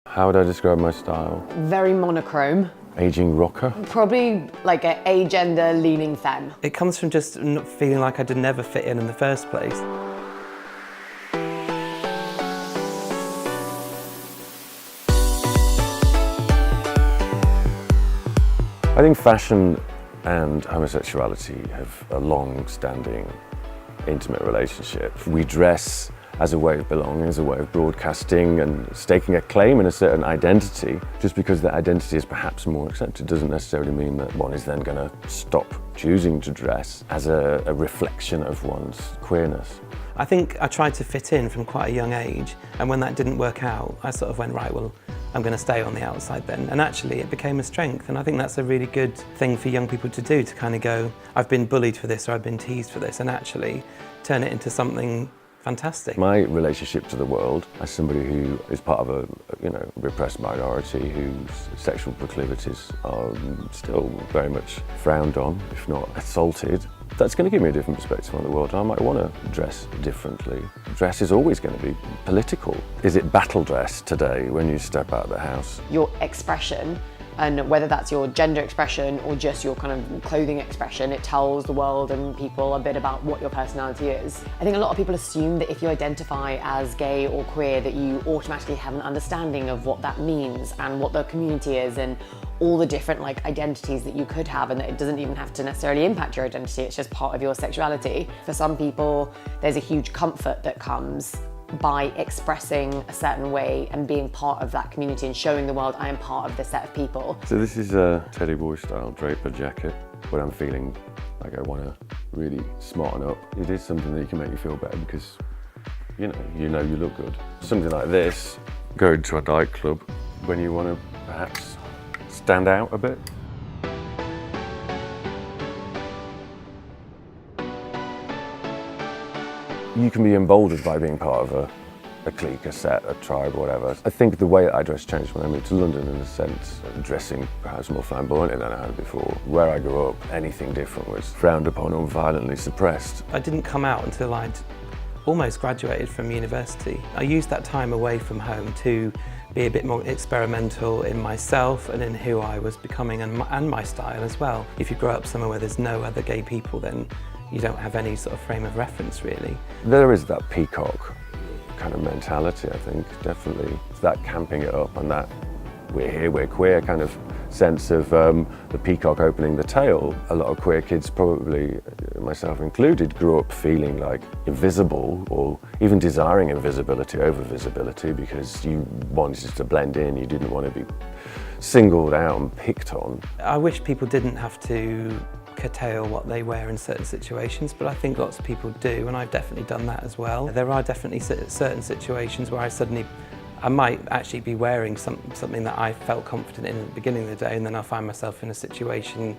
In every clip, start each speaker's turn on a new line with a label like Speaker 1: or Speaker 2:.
Speaker 1: How would I describe my style?
Speaker 2: Very monochrome.
Speaker 1: Aging rocker?
Speaker 2: Probably like a agender leaning femme.
Speaker 3: It comes from just not feeling like I did never fit in the first place.
Speaker 1: I think fashion and homosexuality have a long-standing intimate relationship. We dress as a way of belonging, as a way of broadcasting and staking a claim in a certain identity. Just because that identity is perhaps more accepted doesn't necessarily mean that one is then going to stop choosing to dress as a reflection of one's queerness.
Speaker 3: I think I tried to fit in from quite a young age, and when that didn't work out, I sort of went, right, well, I'm going to stay on the outside then. And actually it became a strength, and I think that's a really good thing for young people to do, to kind of go, I've been bullied for this or I've been teased for this, and actually turn it into something fantastic.
Speaker 1: My relationship to the world as somebody who is part of a repressed minority whose sexual proclivities are still very much frowned on, if not assaulted, that's going to give me a different perspective on the world. I might want to dress differently. Dress is always going to be political. Is it battle dress today when you step out of the house?
Speaker 2: Your expression, and whether that's your gender expression or just your kind of clothing expression, it tells the world and people a bit about what your personality is. I think a lot of people assume that if you identify as gay or queer that you automatically have an understanding of what that means and what the community is and all the different identities that you could have, and that it doesn't even have to necessarily impact your identity, it's just part of your sexuality. For some people, there's a huge comfort that comes by expressing a certain way and being part of that community and showing the world I am part of this set of people.
Speaker 1: So this is a teddy boy style draper jacket when I'm feeling like I want to really smarten up. It is something that can make you feel better because you know you look good. Something like this, going to a nightclub when you want to perhaps stand out a bit. You can be emboldened by being part of a clique, a set, a tribe, whatever. I think the way that I dress changed when I moved to London in a sense, dressing perhaps more flamboyantly than I had before. Where I grew up, anything different was frowned upon or violently suppressed.
Speaker 3: I didn't come out until I'd almost graduated from university. I used that time away from home to be a bit more experimental in myself and in who I was becoming and my style as well. If you grow up somewhere where there's no other gay people, then you don't have any sort of frame of reference, really. There
Speaker 1: is that peacock kind of mentality, I think, definitely. It's that camping it up and that we're here, we're queer kind of sense of the peacock opening the tail. A lot of queer kids, probably myself included, grew up feeling like invisible or even desiring invisibility over visibility because you wanted to blend in, you didn't want to be singled out and picked on.
Speaker 3: I wish people didn't have to curtail what they wear in certain situations, but I think lots of people do, and I've definitely done that as well. There are definitely certain situations where I might actually be wearing something that I felt confident in at the beginning of the day, and then I'll find myself in a situation,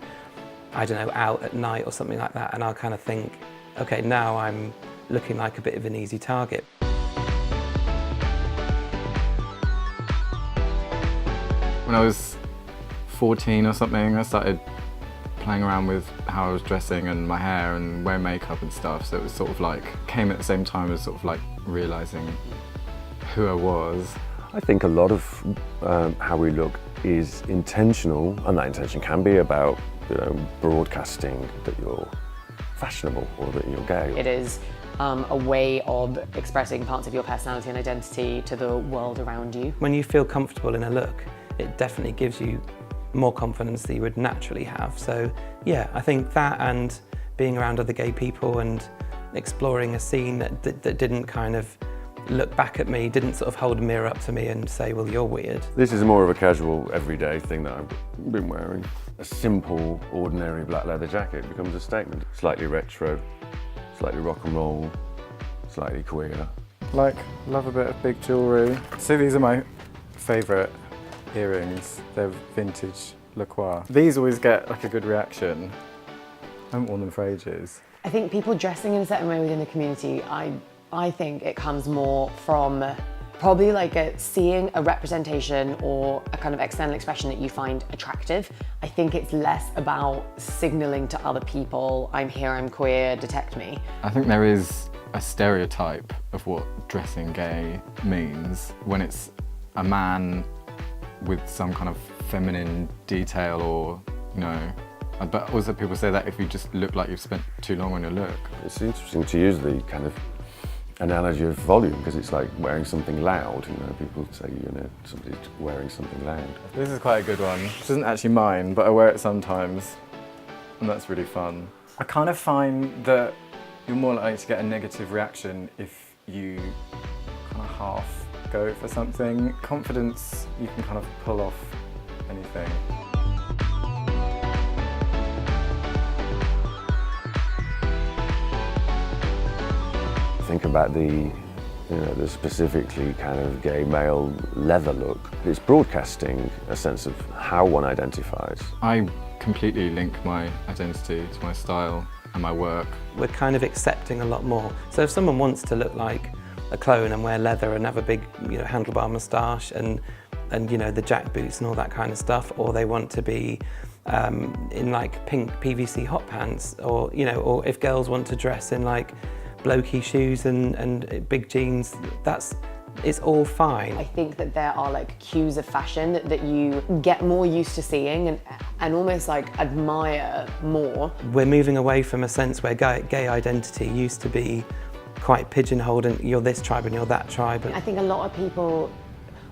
Speaker 3: I don't know, out at night or something like that, and I'll kind of think, okay, now I'm looking like a bit of an easy target.
Speaker 4: When I was 14 or something, I started playing around with how I was dressing and my hair and wearing makeup and stuff, so it was sort of like, came at the same time as sort of like realising who I was.
Speaker 1: I think a lot of how we look is intentional, and that intention can be about broadcasting that you're fashionable or that you're gay.
Speaker 2: It is a way of expressing parts of your personality and identity to the world around you.
Speaker 3: When you feel comfortable in a look, it definitely gives you more confidence than you would naturally have. So yeah, I think that and being around other gay people and exploring a scene that didn't kind of look back at me, didn't sort of hold a mirror up to me and say, well, you're weird.
Speaker 1: This is more of a casual, everyday thing that I've been wearing. A simple, ordinary black leather jacket becomes a statement. Slightly retro, slightly rock and roll, slightly queer.
Speaker 4: Love a bit of big jewellery. So these are my favourite earrings. They're vintage Le Croix. These always get like a good reaction. I haven't worn them for ages.
Speaker 2: I think people dressing in a certain way within the community, I think it comes more from probably seeing a representation or a kind of external expression that you find attractive. I think it's less about signalling to other people, I'm here, I'm queer, detect me.
Speaker 4: I think there is a stereotype of what dressing gay means when it's a man with some kind of feminine detail, or, you know, but also people say that if you just look like you've spent too long on your look.
Speaker 1: It's interesting to use the kind of analogy of volume, because it's like wearing something loud. You know, people say, you know, somebody's wearing something loud.
Speaker 4: This is quite a good one. This isn't actually mine, but I wear it sometimes, and that's really fun. I kind of find that you're more likely to get a negative reaction if you kind of half go for something. Confidence, you can kind of pull off anything.
Speaker 1: Think about the specifically kind of gay male leather look. It's broadcasting a sense of how one identifies.
Speaker 4: I completely link my identity to my style and my work.
Speaker 3: We're kind of accepting a lot more. So if someone wants to look like a clone and wear leather and have a big, you know, handlebar moustache and you know, the jack boots and all that kind of stuff, or they want to be in like pink PVC hot pants, or, you know, or if girls want to dress in like blokey shoes and big jeans, it's all fine.
Speaker 2: I think that there are like cues of fashion that you get more used to seeing and almost like admire more.
Speaker 3: We're moving away from a sense where gay identity used to be quite pigeonholed, and you're this tribe and you're that tribe.
Speaker 2: I think a lot of people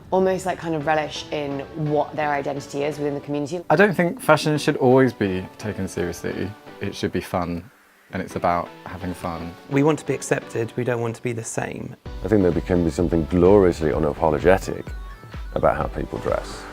Speaker 2: almost like kind of relish in what their identity is within the community.
Speaker 4: I don't think fashion should always be taken seriously. It should be fun, and it's about having fun.
Speaker 3: We want to be accepted, we don't want to be the same.
Speaker 1: I think there can be something gloriously unapologetic about how people dress.